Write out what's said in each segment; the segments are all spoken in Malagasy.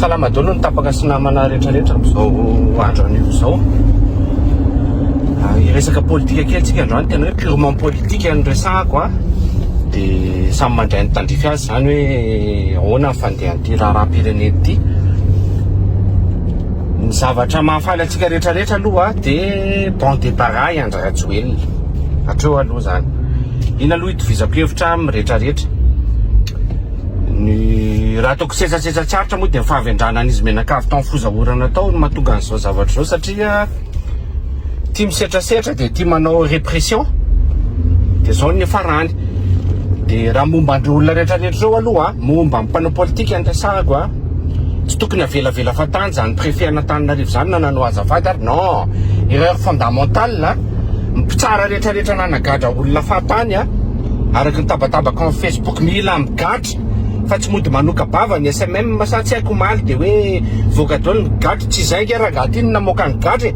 salama daholo ny tapaka sy namana rehetrarehetra am'izao andro anio zao. Resaka politika kely tsika androany tena hoe purement politique ny resahako a. De samy mandray ny tandrify azy zany hoe ahoana ny fandehan'ity raharaham-pirenena ity. Ny zavatra mahafaly antsika rehetrarehetra aloha de bon débarras Andry Rajoelina hatreo aloha zany. Iny aloha itovizako hevitra amin'ny rehetrarehetra. Ny raha ataoko sesasesa-tsaritra moa dia fahavendrana an'izy menakavy tao fozahorana tao no mahatonga an'izao zavatra zao satria tia misetrasetra dia tia manao répression dia zao ny farany. Dia raha momba andreo olona rehetrarehetra zao aloha momba amin'ny mpanao politika ny resahako a tsy tokony avelavela fatany zany préfet Antananarivo zany nanao azafady ary non erreur fondamentale mpitsara rehetrarehetra nanagadra olona fatany a araky ny tabatabaka amin'ny Facebook mila migadra fa tsy mody manoka bava ny SMM sa tsy haiko maly dia hoe voaka daholo ny gadra tsy izay ke ragaty iny namoaka ny gadra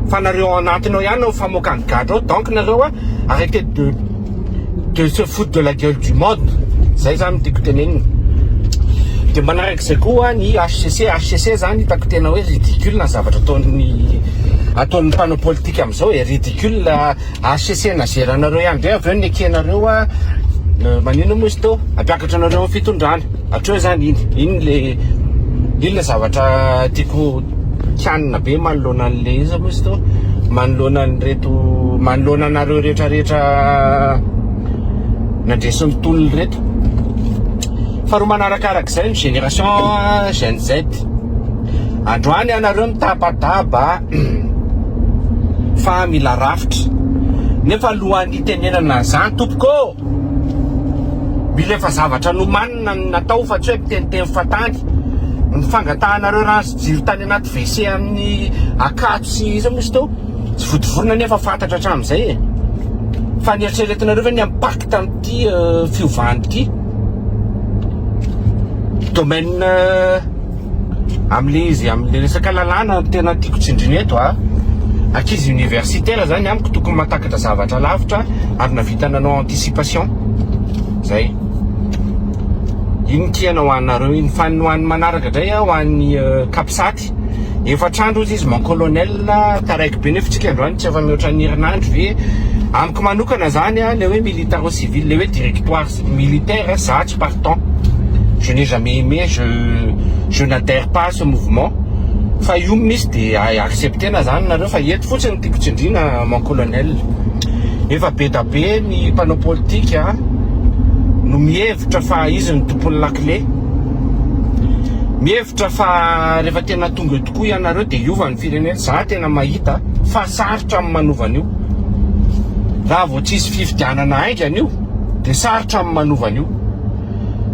fa nareo anatinao ihany no famoaka ny gadra ao donc nareo a arrêtez de se foutre de la gueule du monde zay zany tiako teneniny. Dia manarak'izay koa ny HCC zany hitako tena hoe ridicule na zavatra ataon'ny mpanao politika am'izao e ridicule HCC nazeranareo ihany ndray avy eo nekenareo a manino moa izy tao ampiakatra anareo amin'ny fitondrana hatreo zany iny le zavatra tiako tianina be manoloana an'le izy moa izy tao manoloana anareo rehetrarehetra nandresy ny tonony reto. Faharoa manarakarak'izay ny génération Gen Z androany anareo mitabataba fa mila rafitra nefa alohan'ny tenenana zany tompoko mila efa zavatra nomanina natao fa tsy hoe miteniteny fatany ny fangatahanareo raha sy jiro tany anaty WC amin'ny akato sy izy moa izy tao tsy vodivorona nefa fantatra hatramin'izay e fa ny eritreretinareo ve ny impacte amin'ity fiovan'ity domaine amin'le resaka lalàna tena tiako tsindrina eto a ankizy universitaire zany amiko tokony mahatakatra zavatra lavitra ary navita nanao anticipation zay iny tiana ho anareo iny faniny ho an'ny manaraka indray ho an'ny Kapsaty efatrandro izy mon colonel taraiky be nefitsika androany tsy efa mihoatra ny herinandro ve amiko manokana zany a le hoe militaro civil le hoe directoire militaire ça tsy partant. Je n'ai jamais aimé, je n'adhère pas à ce mouvement. Fa io misy dia accepté na zany nareo fa eto fotsiny tiako tsindrina mon colonel. Efa be da be ny mpanao politika no mihevitra fa izy ny tompon'ny lakile. Mihevitra fa rehefa tena tonga tokoa ianareo dia iova ny firenena. Za tena mahita fa sarotra amin'ny manovana io. Raha vao tsisy fifidianana aingana io dia sarotra amin'ny manovana io.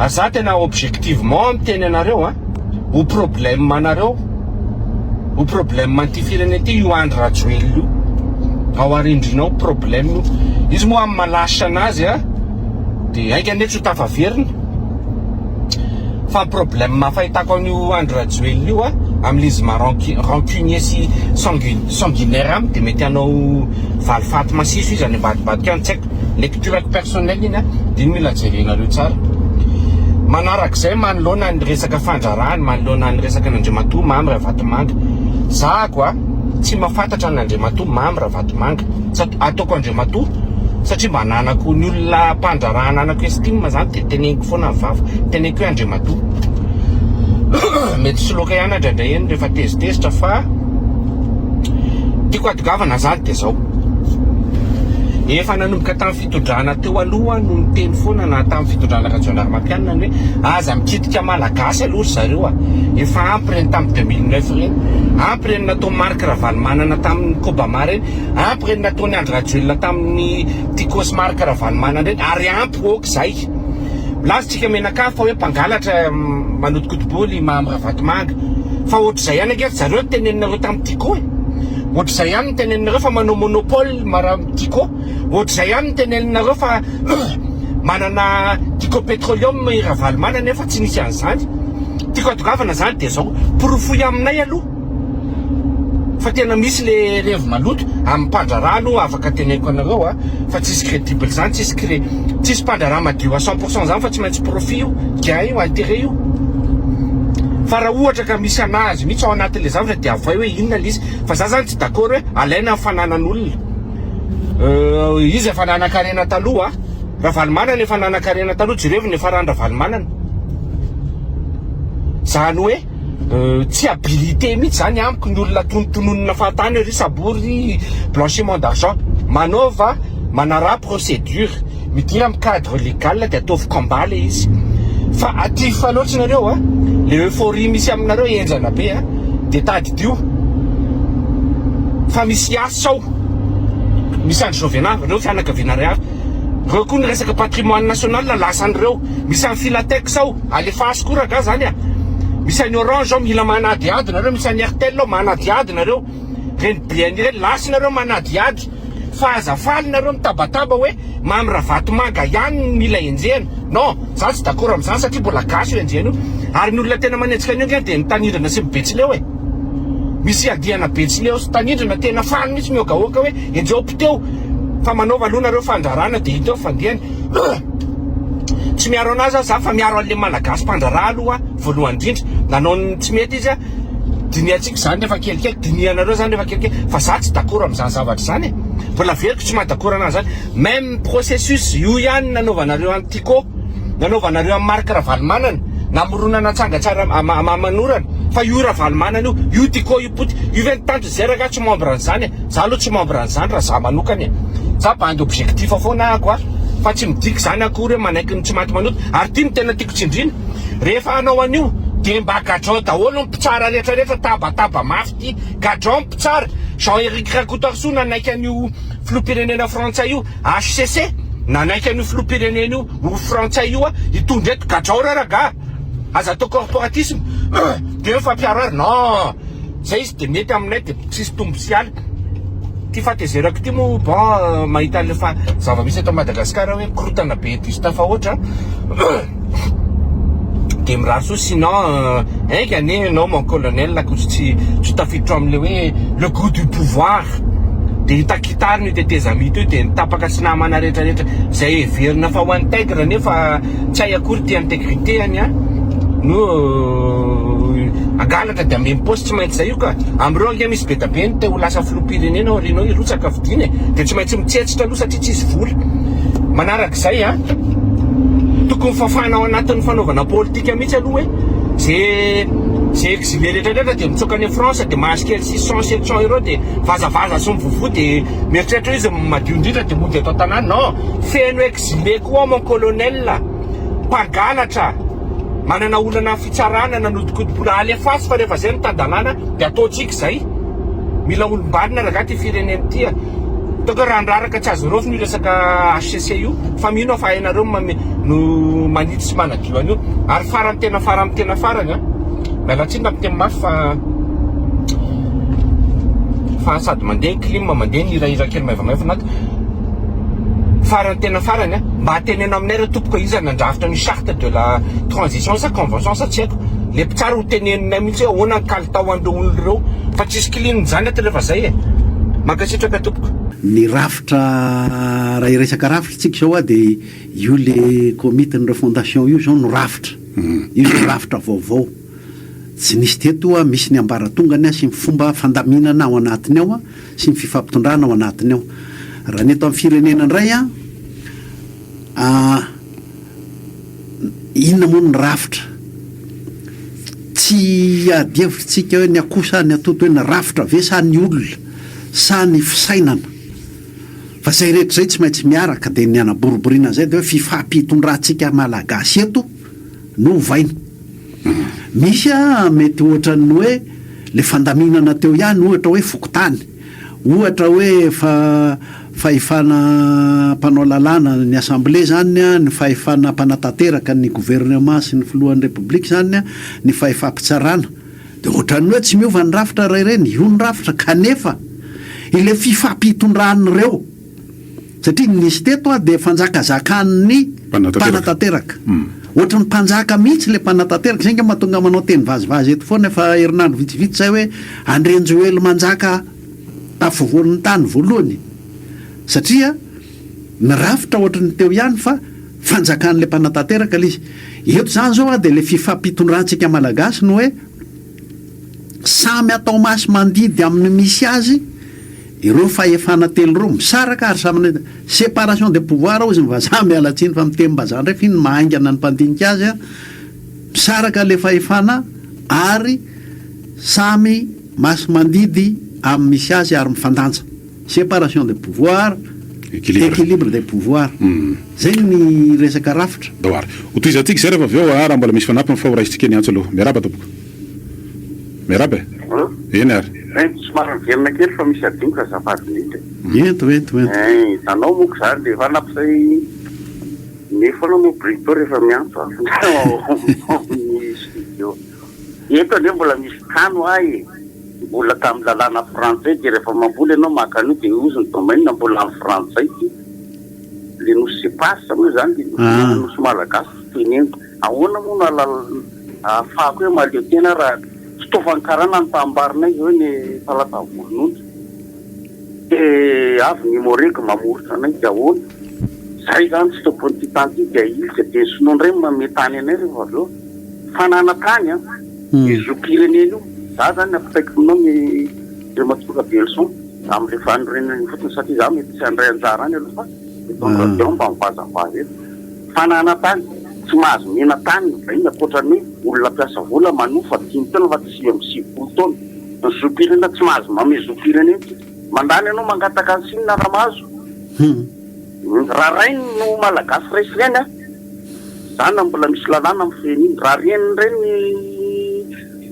Za tena objectivement miteny anareo ho problème anareo ho problème an'ity firenena ity io Andry Rajoelina io ao arindrinao problème io izy moa amin'ny malasitra anazy dia aingany netra ho tafaverina fa problème mahafahitako an'io Andry Rajoelina io amin'izy rancunier sy sanguinaire dia mety hanao valifaty masiso izy any ambadibadika any tsy haiko lecture personnel iny dia mila jerenareo tsara. Manarak'izay manoloana ny resaka fandrarany manoloana ny resaka n'Andriamatoa mamy Ravatomanga zako tsy mahafantatra n'Andriamatoa mamy Ravatomanga ataoko Andriamatoa satria mba nanako ny olona mpandrarana anako estime zany dia teneniko foana ny vava teneniko hoe Andriamatoa mety soloka ihany andraindray eny rehefa tezitezitra fa tiako atogavana zany dia zao efa nanomboka tamin'ny fitondrana teo aloha no niteny foana na tamin'ny fitondrana Rajaonarmapianina ny hoe aza mikitika malagasy aloha zareo efa ampy reny tamin'ny 2009 reny ampy reny natao Marc Ravalomanana tamin'ny Kobama reny ampy reny nataony Andry Rajoelina tamin'ny Tikos Marc Ravalomanana reny ary ampy oka zay lazitsika menakafy fa hoe mpangalatra manodikotoboly mamy Ravatomanga fa ohatr'izay ihany angefa zareo teneninareo tamin'ny Tiko ohatr'izay ihany ny teneninareo fa manao monopole mara Tiko ohatr'izay ihany ny teneninareo fa manana Tiko Petroleum Ravalomanana nefa tsy nisy an'izany tiako atogavana zany dia zao porofoy aminay aloha fa tena misy le revo maloto amin'ny mpandrarano afaka teneniko anareo fa tsisy crédible zany tsisy mpandrarano madio à 100% zany fa tsy maintsy profit io gain io intérêt io fa raha ohatra ka misy anazy mihitsy ao anatin'le zavatra dia avay hoe inona l'izy fa za zany tsy d'accord hoe alaina ny fananan'olona izy efa nanan-karena taloha raha Valomanana efa nanan-karena taloha jereo ny efa randra Valomanana zany hoe tsy habilité mihitsy zany amiko ny olona tonontononona fahatany ry sabory blanchiment d'argent manaova manara procédure midina amin'ny cadre légal dia ataovy combat le izy fa aty faloatsinareo le euphorie misy aminareo enjana be dia tadidio fa misy asao misy andro Jovenave reo fianakaviana ray avy reo koa ny resaka patrimoine national lasan'ireo misy amin'ny Filatex ao alefaso koa raga zany misy any Orange ao mila manadiady nareo misy any Airtel ao manadiady nareo reny bien ireny lasinareo manadiady fa azafaly nareo mitabataba hoe mamy ravato manga ihany mila enjehana non za tsy d'accord amin'izany satria mbola gasy io enjehana io ary ny olona tena manetsika anio dia ny tanindrana sy Betsileo misy adiana Betsileo sy tanindrana tena faly mihitsy miogaoka hoe enjehopy teo fa manaova aloha nareo fandrarana dia hiteo fandehany tsy miaro anazy za fa miaro an'le malagasy mpandrarà aloha voalohany indrindra nanao tsy mety izy diniantsika zany nefa kelikely dinianareo zany nefa kelikely fa za tsy d'accord amin'izany zavatra zany mbola veriko tsy mahadakora anazy zany même processus io ihany nanaovanareo an'Tico nanaovanareo amin'ny Marc Ravalomanana namoronana tsangatsara manorana fa io Ravalomanana io Tico io poty io ve nitanjo zeraka tsy membre an'izany za aloha tsy membre an'izany raha za manokany za bandy objectif foana ako fa tsy midiky zany akory manaiky ny tsy maty manoto ary ty ny tena tiako tsindrina rehefa hanao an'io dia mba gadron daholo mpitsara rehetrarehetra tabataba mafy ty gadron mpitsara Jean-Éric Rakotoarso nanaiky an'io filoham-pirenena frantsay io HCC nanaiky an'io filoham-pirenena io frantsay io hitondra eto gadron raraga aza atao corporatisme dia fampiaro ary non zay izy dia mety aminay dia tsisy tombo sy aly ty fatezerako ty moa bon mahita lefa zava-misy eto Madagasikara hoe korotana be juste fa ohatra dia mirary so sinon ainga ane non mon colonel lakotsy tsy tafiditra amin'le hoe le goût du pouvoir dia hitakitary ny teteza mito io dia nitapaka sy namana rehetrarehetra zay heverina fa ho intègre nefa tsy hay akory ty intégrité any no angalatra dia amem-posy tsy maintsy zay io ka amreo ange misy be dabe ny te ho lasa filoham-pirenena orinao irotsaka vidiny dia tsy maintsy mitsetsitra aloha satria tsisy vola manarak'izay tokony fafanao anatin'ny fanaovana politika mihitsy aloha hoe zay exilé rehetrarehetra dia mitsoka any France dia mahasykely 600-700 euro dia vazavaza sy mivovo dia mieritreritra izy madio indrindra dia mody atao tanàna non feno exilé koa mon colonel mpangalatra manana olana fitsarana nanodikodim-pola alefasy fa rehefa zay mitandalana dia ataotsika zay mila olombalina raga ty firenena ty toko raha ndraraka tsy azo rofy ny resaka HCC io fa mino fa hainareo no manitsy sy manadio an'io ary farany tena farany mialatsiny amteny mafy fa sady mandeha clim mandeha ny irahira kely maivamaivana farany tena farany mba hatenena aminay re tompoko izy nandrafitra ny charte de la transition sa convention sa tsy haiko le mpitsara ho teneninay mihitsy hoe ahoana ny kalitao an'ireo olona ireo fa tsisy clim zany aty rehefa zay mankasitraka tompoko ny rafitra raha iresaka rafitra tsika zao dia io le comité ny refondation io zao no rafitra io zao rafitra vaovao tsy nisy teto misy ny ambaratongany sy ny fomba fandaminana ao anatiny ao sy ny fifampitondrana ao anatiny ao raha ny eto amin'ny firenena indray inona moa ny rafitra tsy adievitsika hoe ny akosa ny atoto hoe ny rafitra ve sa ny olona sa ny fisainana fa zay rehetra zay tsy maintsy miaraka dia ny anaboriborina zay dia hoe fifampitondrantsika malagasy eto no vaina misy mety ohatrany hoe le fandaminana teo ihany ohatra hoe fokotany ohatra hoe fahefana mpanao lalàna ny assemblée zany ny fahefana mpanatanteraka ny gouvernement sy ny filohan'ny république zany ny fahefampitsarana dia ohatrany hoe tsy miova ny rafitra ray ireny io ny rafitra kanefa ile fifampitondran'ireo satria nisy teto dia fanjakazakany mpanatanteraka ohatra ny mpanjaka mihitsy le mpanatanteraka zay nga mahatonga manao teny vazivazy eto foana efa herinandro vitsivitsy zay hoe andrenjoely manjaka tafivoan'ny tany voalohany satria ny rafitra ohatra ny teo ihany fa fanjakan'le mpanatanteraka l izy eto zany zao a de le fifampitondrantsika malagasy no hoe samy atao masy mandidy amin'ny misy azy ireo fahefana telo reo misaraka ary samy séparation de pouvoir izy mvaza mialatsiny fa mitembazany ndray finy mahaingana ny mpandinika azy a misaraka le fahefana ary samy masy mandidy amin'ny misy azy ary mifandanja séparation de pouvoir équilibre des pouvoirs zay ny resaka rafitra doary hotoizatsika zay rehefa avy eo raha mbola misy fanampy fahoraisitsika ny antso aloha miaraba tompoko miaraba eny ary somary miverina kely fa misy adimoka zafadinity ento tanao moko zany de fanampy zay nefana mo brito rehefa miantso ny studio eto ane mbola misy kano ay mbola tamin'ny lalàna frantsay de rehefa mamboly ianao makano de ozony domaine mbola amin'ny frantsay le nosy sepasa moa zany de nosy malagasy teneniko ahoana moa no ahafahako hoe maleo tena raha fitaovankarana ny tambarinay zao ny falatavolin'ondry de avy ny moreko mamoritra anay de ahoana zay zany tsy topony ty tany ty de ilika de sonondray mametany anay rehefa avy eo fanana tany a izopireneny io za zany apitaiko aminao ny de matsoka belson am'le fanorenany fotony satria za mety tsy andray anjara any aloha fa de mba mivazavazy eto fanana tany tsy mahazo mena tany zay akoatrany olona mpiasa vola manofa 10 taona fa tsy amy 7 taona ny zopirena tsy mahazo mame zopireneny mandany ianao mangataka ny sinina raha mahazo raha rainy no malagasy raisireny a zany mbola misy lalàna amin'ny feniny raha reniny reny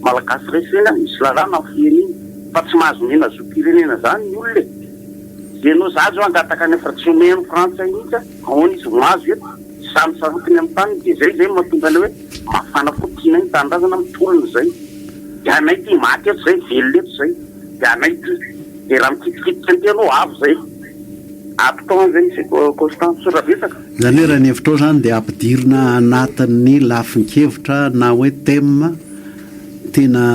malagasy raisireny misy lalàna amin'ny feniny fa tsy mahazo mena zopirenena zany ny olona de no za zao angataka ny efa tsy omeny frantsay mihitsy ahoana izy mahazo eto samy sarotiny amin'ny tany de zay mahatonga le hoe mafana fotiana ny tandrazana mitolony zay de anay ty maty eto zay velona eto zay de anay ty de raha mikitikitiky ny teno avo zay apitao zay misy constance soravesaka zany hoe raha ny hevitrao zany de ampidirina anatin'ny lafin-kevitra na hoe thème tena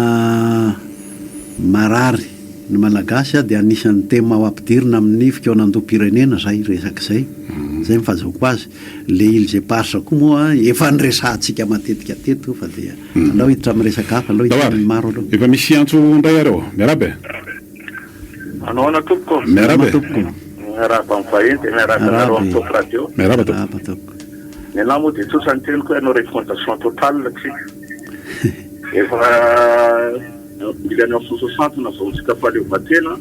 marary ny malagasy a de anisan'ny thème ao ampidirina amin'ny fikaonandoam-pirenena zay resaka zay zay mifazoko azy le ile zay parsa koa moa efa nyresantsika matetika teto fa de alao hiditra amin'ny resaka hafa alao hiditra maro aloha efa misy antso ndray areo miarabe anaona tompoko miarabe miaraba mivahiny de miaraba nareo amin'ny top radio miaraba tompoko ny anahy moa de tsosany teniko hoe anao refondation totale tsy efa milany amin'ny 60 na vaotsika faleovatena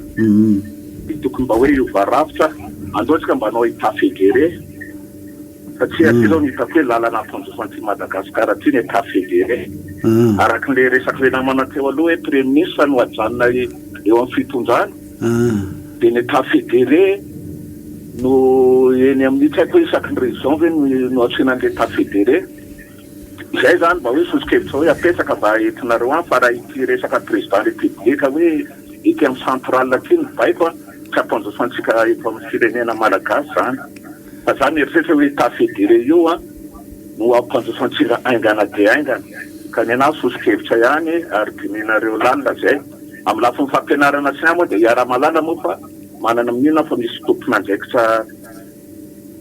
tokony mba hoe iova rafitra andoatsika mba anao état fédéré satria ty zao nitako hoe lalana fanjofanty madagasikara ty ny état fédéré arakin'le resaky le namana teo aloha hoe premier ministre no ajanona eo amin'ny fitondrana de ny état fédéré no eny amin'ny tsy haiko hoe isaky ny région ve no atsoinan'le état fédéré zay zany mba hoe sosikevitra hoe apesaka mba entinareo any fa raha ity resaka président république hoe ity amin'ny central aty ny baiko a tsy ampanjofantsika eto amin'ny firenena malagasy zany fa zany eritretra hoe état fédéré io a no ampanjofantsika aingana de aingana ka ny anahy sosikevitra ihany ary dininareo lalina zay amin'ny lafin'ny fampianarana sy moa de iara-malala moa fa manana amin'ina fa misy tompona andraikitra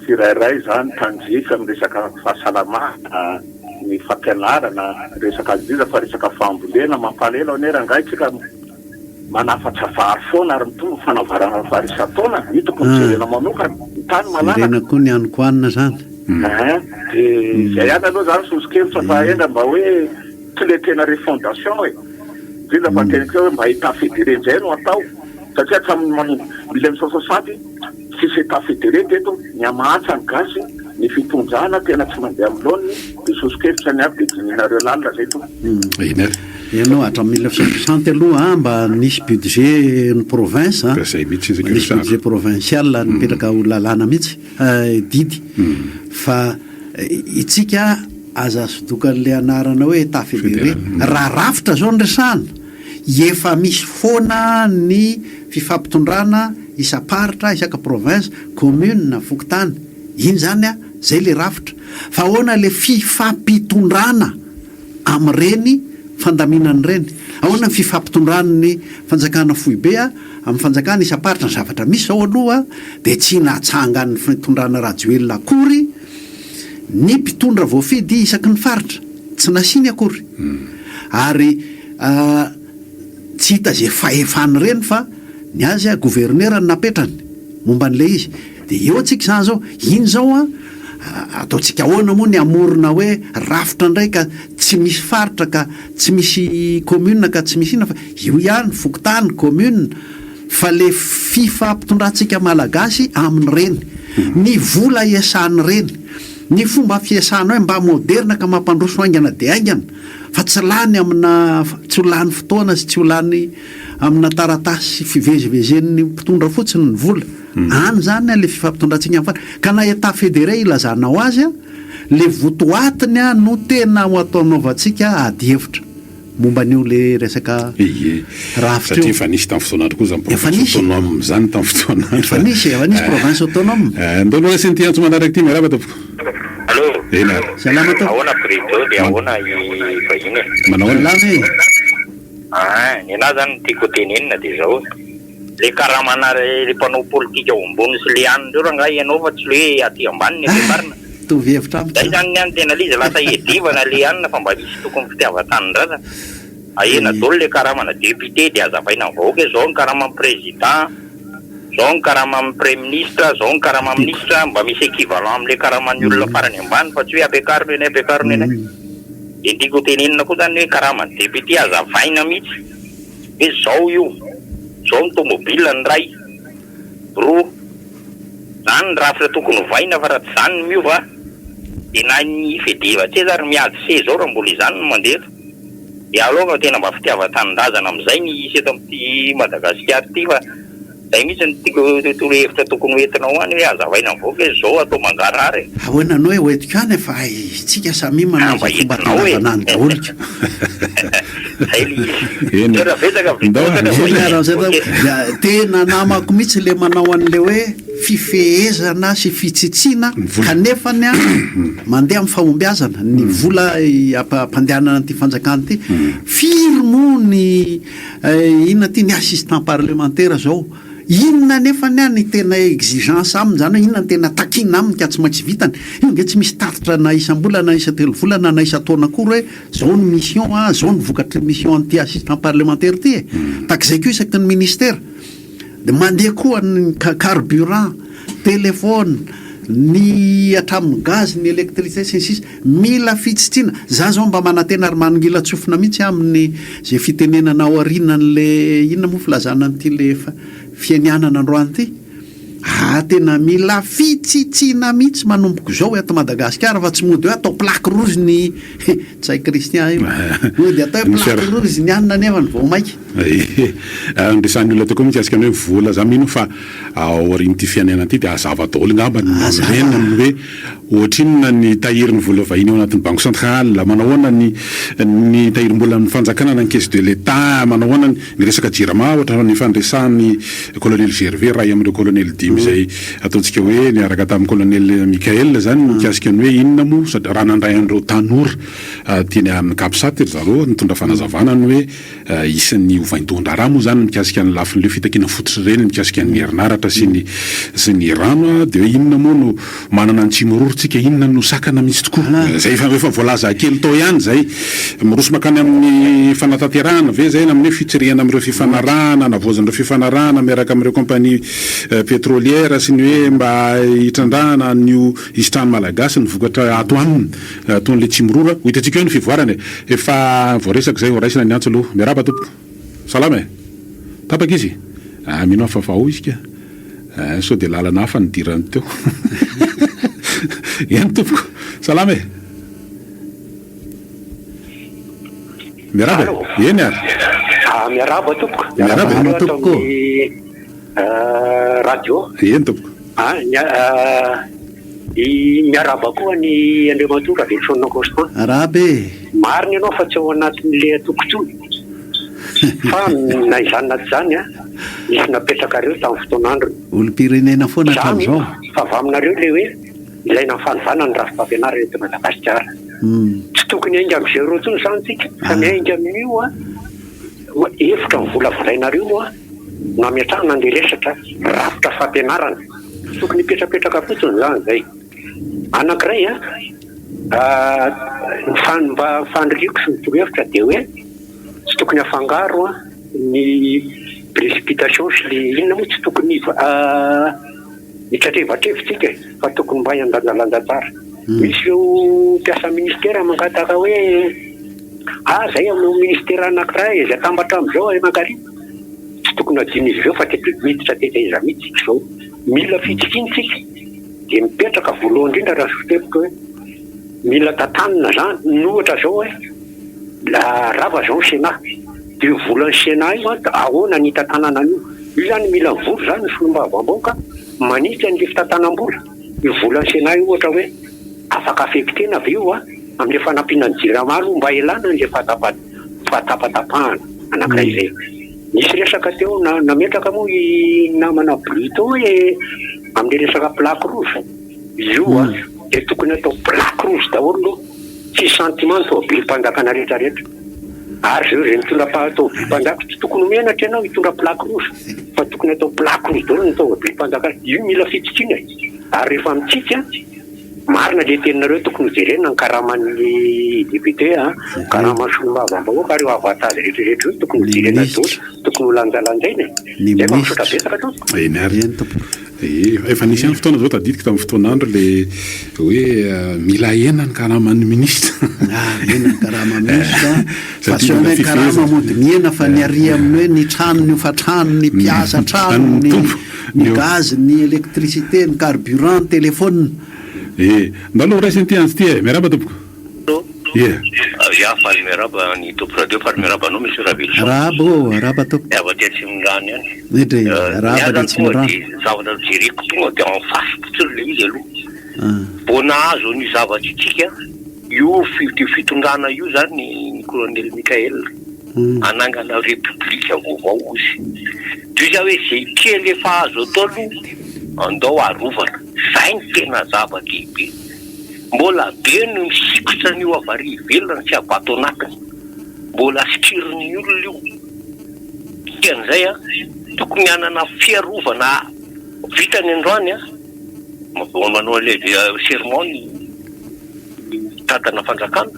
tsirairay zany tanjika amin'ny resaka fahasalamana ny fampianarana resaka aziza fa resaka fambolena mampalela ao nera ngaitsika manafatra vary foana ary mitombo fanavarana vary isa-taona hitako mijerena manokana ny tany malala rena koa ny anokoanina zany de zay ihany aloha zany sosikevitra fa enga mba hoe tsy le tena refondation hoe ziza fa teniko hoe mba état fédéré nzay no atao satria hatramin'ny mila ny 60 sisy état fédéré teto ny amahatsa ny gasy ny fitondrana tena tsy mandeha amilony de sosikevitra ny aby de dininareo lalina zay to ianao hatramin'ny 1960 aloha mba nisy budget ny province nisy budget provincial nipetraka ho lalàna mihitsy didy fa itsika aza sodokan'le anarana hoe état fédéré raha rafitra zao nyresana efa misy foana ny fifampitondrana isa-paritra isaka province commune na fokotany iny zany a zay le rafitra fa ahoana le fifampitondrana am'ireny fandaminany reny ahoana ny fifampitondrany fanjakana foibe a amin'ny fanjakana isa-paritra ny zavatra misy ao aloha de tsy nahatsanga ny fitondrana rajoelona akory ny mpitondra voafidy isaky ny faritra tsy nasiny akory ary tsy hita zay fahefany reny fa ny azy a gouverneur ny napetrany momba n'le izy de eo atsika zany zao iny zao ataontsika ahoana moa ny amorona hoe rafitra indray ka tsy misy faritra ka tsy misy commune ka tsy misy ina fa io ihany fokotany commune fa le fifampitondrantsika malagasy amin'ireny ny vola iasany reny ny fomba fiasana hoe mba moderna ka mampandroso aingana de aingana fa tsy lany amina tsy ho lany fotoana sy tsy ho lany amina taratasy fivezivezen'ny mpitondra fotsiny ny vola any zany le fifampitondrantsika fa ka na état fédéré ilazanao azy le votoatiny no tena ho ataonaovantsika ady hevitra momba n'io le resaka rafitra satria efa nisy tamin'ny fotoana andro koa zany province autonome zany tamin'ny fotoana efa nisy province autonome ndolo hoe sy tiantso manaraka ty miaraba tompoko allo salama to ahoana président de ahoana i vahiny manao salama ny anahy zany tiako tenenina de zao le karamana le mpanao politika ao ambony sy le aniny reo raha ngahy ianao fa tsy le hoe aty ambany ny fimarina tovy hevitra zay zany ny any tena liza lasa edivana le anina fa mba misy tokony fitiavan-tanin-draza ahena dolo le karamana député de azavaina vahoaka hoe zao ny karama amin'ny président zao ny karama amin'ny premier ministre zao ny karama ministre mba misy équivalent am'le karaman'ny olona farany ambany fa tsy hoe abekarony eny de tiako tenenina koa zany hoe karamany député azavaina mihitsy hoe zao io zao ny tomobile ny ray roa zany ny rafitra tokony hovaina fa raha tsy zany ny miova de na ny fedeva tsy zary miady se zao raha mbola izany no mandeha de aloha tena mba fitiavan-tanin-drazana am'izay ny isy eto amin'ity Madagasikara ty fa zay mihitsy ny tiako tolo hevitra tokony hoentinao any hoe azavaina vaoaka hoe zao atao mangarary ahoananao hoe hoentiko any fa tsika samy manao zay fomba tanavanany daholo tena namako mihitsy le manao an'le hoe fifehezana sy fitsitsina kanefany mandeha amin'ny fahombiazana ny vola ampandehanana ty fanjakana ty firy moa ny inona ty ny assistant parlementaire zao inona nefany any tena exigence aminy zany hoe inona ny tena takina aminy ka tsy maintsy vitany io nge tsy misy taritra na isam-bola na isa telo volana na isa taona akory hoe zao ny mission zao ny vokatry mission an'ty assistant parlementaire ty takizay ko isaky ny ministère de mandeha koa ny carburant téléphone ny atramin'ny gaz ny électricité sy ny sisa mila fitsitsina za zao mba manantena ary manongila tsofina mihitsy amin'ny zay fitenenana ao arinan'le inona moa filazana n'ty le fianianana androany ty tena mila fitsitsina mihitsy manomboko zao hoe ato Madagasikara fa tsy mody hoe atao plaque rouge ny tsy hay Christian io de atao hoe plaque rouge ny anina nefany vao maiky ndresan'ny olona teo koa mihitsy asika hoe vola za mino fa ao arin'ity fianiana ty de azava daholo ngamba reny amin'ny hoe ohatrinona ny tahiry ny vola vahiny ao anatin'ny banque centrale manao ahoana ny tahirim-bola ny fanjakana na ny caisse de l'état manao ahoana ny resaka jirama ohatra ny fandresan'ny colonel Gervais raha amin'ireo colonel dimy zay ataontsika hoe niaraka tamin'ny colonel Michael zany mikasika ny hoe inona mo raha nandray an'ireo tanora tiany amin'ny kapsat zareo nitondra fanazavana ny hoe isan'ny ovaintondra raha moa zany mikasika ny lafin'le fitakina fototry reny mikasika ny herinaratra sy ny rano de hoe inona moa no manana ny tsimororotsika inona no sakana mihitsy tokoa zay efa voalaza kely tao ihany zay miroso makany amin'ny fanatanterahana ve zay amin'ny fitsirihana amin'ireo fifanarahana navozan'ireo fifanarahana miaraka amin'ireo compagnie pétrolière sy ny hoe mba hitrandrahana nio istrano malagasy ny vokatra ato aminy ataon'le tsimorora ho hitatsika hoe ny fivoarany efa voaresaka zay horaisina ny antso aloha miaraba tompoko salama tapaka izy mino afafaho izy ka so de lalana hafa nidirany teo ihany tompoko salama miaraba eny ary miaraba tompoko miaraba tompoko radio eny tompoko miaraba koa ny Andriamatora Vilsona Constant arabe mariny ianao fa tsy ao anatin'le tokotsony fa na izany naty zany isy napetraka reo tamin'ny fotoan'andro olo-pirenena foana hatramin'izao fa avy aminareo le hoe ilaina fanivana ny rafi-pampianarana eto Madagasikara tsy tokony ainga am'izay reo tsony zany tsika fa miainga amin'io efitra ny vola volainareo no amiatrahana andeha resatra rafitra fampianarana tokony hipetrapetraka fotsiny zany zay anankiray mba fandriko sy nytorohevitra dia hoe tsy tokony afangaro ny précipitation sy le inona moa tsy tokony hitratrevatrevitsika fa tokony mba hiandanjalanja tsara. Misy ireo mpiasa ministera mangataka hoe zay amin'ny ministera anankiray izay tambatra amin'izao Mankary tsy tokony adiny izy ireo fa miditra tetaiza mihitsy izao mila fitsikitsika dia mipetraka voalohany indrindra raha sotepiko hoe mila tatanina zany nohatra zao hoe la rava zao ny Sénat dia volan'ny Sénat io ahoana ny tatanana io zany mila vory zany ny fomba avamboaka manitra ny fitatanam-bola io volan'ny Sénat io ohatra hoe afaka afektena avy io amin'ny fanampiana ny jiramaro mba elana ny fatapatapahana anankiray izay. Nisy resaka teo nametraka moa i namana Brito hoe amin'ny resaka plaque rouge io dia tokony atao plaque rouge daholo tsy sentiment tobily-mpanjakana rehetrarehetra ary zao izay mitondra tobily-mpanjaka tsy tokony menatra ianao hitondra plaque rouge fa tokony atao plaque rouge daholo ny tobily-mpanjakana io mila fitsikina ary rehefa mitsitsy marina le teninareo tokony jerena ny karaman'ny député karaman'ny solomavambahoaka ary avantage rehetrarehetra io tokony jerena daholo tokony holanjalanjaina zay mampisotra betsaka to eny ary efa nisy any fotoana zao tadidika tamin'ny fotoanandro le hoe mila hena ny karaman'ny ministra hena ny karama ministra fa sy hoe karama mody miena fa ny ary amin'ny hoe ny trano ny ofatrano ny mpiasa trano ny gaz ny électricité ny carburant téléphone ndalo raisiny ty anzy ty miaraba tompoko faly miaraba ny tompo radio faly miaraba anao misy raba tompo ava ty atsimondrany any nidre raba de atsimondrany zavatra jereko tonga dia en face fotsiny le izy aloha bona azo ny zavatra itsika io fitondrana io zany ny colonel Mikael anangana république vaovao izy toy za hoe zay kely efa azo atao aloha andao arovana zay ny tena zava-dehibe mbola be no misikotra an'io avary ivelona tsy abato anatiny mbola sikiriny olona io tian'izay tokony hanana fiarovana vitany androany manao le sermon ny tatana fanjakana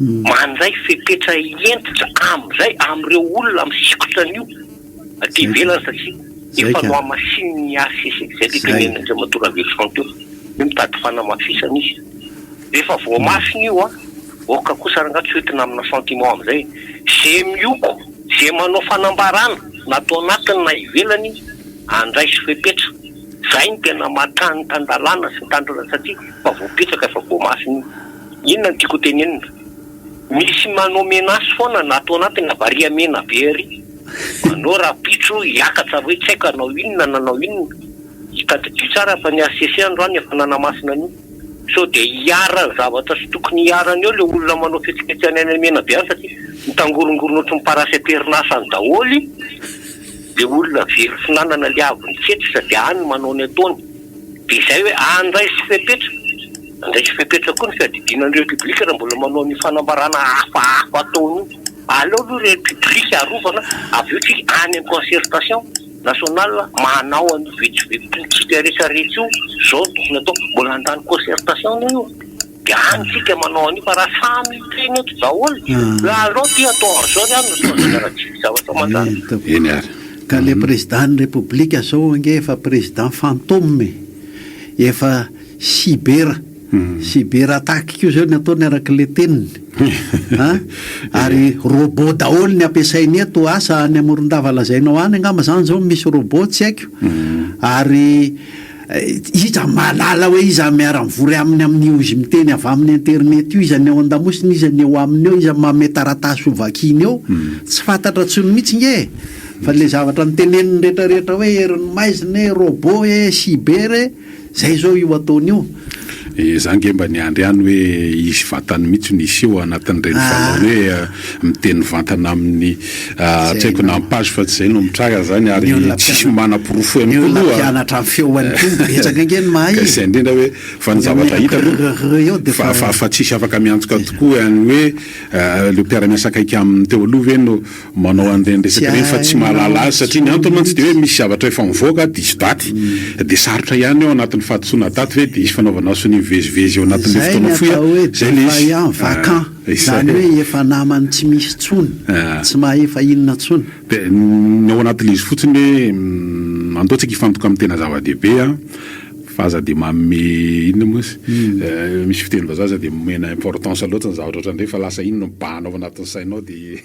mandray fepetra entitra am'izay am'ireo olona misikotra an'io aty ivelana satria efa no amasiny ACC zay tenenandra matora velson teo mitady fanamafisana izy rehefa voamasiny io oka kosa rangatsy hoentina amina sentiment am'izay zay mioko zay manao fanambarana natao anatiny na ivelany andray sy fepetra zay ny tena matany tandalana sy tandrona satria fa voapetraka efa voamasiny inona ny tiako tenenina misy manao menace foana natao anatiny na varia mena be ary manao rapitro hiakatra hoe tsy haiko anao inona nanao inona hitadidio tsara fa ny ACC androany efa nanamasina an'io so dia hiara zavatra sy tokony hiarany eo le olona manao fetsiketsany any mena be any satria mitangorongorona ohatry ny paraseperinasany daholy le olona very finanana le avy ny tsetsy sady any manao ny ataony dia izay hoe andray sy fepetra andray sy fepetra koa ny fiadidinan'ny république raha mbola manao ny fanambarana hafahafa ataony io aleo aloha république arovana avy eo tsika any amin'ny concertation nationale manao any vetivety rehetrarehetra io zao tokony atao mbola andany concertation io dia any tsika manao an'io fa raha samy teny eto daholo alao ty atao an'izao ry any nasoazanaratsika zavatra mandany eny ary ka le président ny république zao ange efa président fantôme efa cyber attaque io zao ny ataony araka le teniny ary robot daholo ny ampiasainy eto asa ny amoron-dava lazainao any angamba zany zao misy robot tsy haiko ary iza malala hoe iza miara mivory amin'ny izy miteny avy amin'ny internet io iza ny ao an-damosiny iza ny eo aminy eo iza mametaratasy ho vakiny eo tsy fantatra tsony mihitsy nge fa le zavatra nyteneniny rehetrarehetra hoe heriny maizina hoe robot cyber zay zao io ataony io za nge mba ny andry any hoe izy vatany mihitsy nisy eo anatin'ireny valao hoe miteny vantana amin'ny tsy haiko na page fa tsy zay no mitraga zany ary tsisy manam-porofo ihany koa mpianatra amin'ny feoany koa betsaka nge ny mahay zay indrindra hoe fa ny zavatra hita fa tsisy afaka miantoka tokoa ihany hoe le mpiara-miasa akaiky amin'ny teo aloha ve no manao an'ireny resaka reny fa tsy mahalala azy satria ny antony mantsy dia hoe misy zavatra efa mivoaka diso daty dia sarotra ihany eo anatin'ny fahadisoana daty hoe dia isy fanaovana sony mivezivezy eo anatin'le zay fotoana ny foy atao hoe zay le izy défaillant vacant zany hoe efa namany tsy misy tsony tsy mahefa inona tsony de ny ao anatin'le izy fotsiny hoe antoatsika hifantoka amin'ny tena zava-dehibe a fa aza de manome inona mosy misy fiteny vazaza de momena importance loatra ny zavatra ohatrandray fa lasa inona mibahana ao anatin'ny sainao de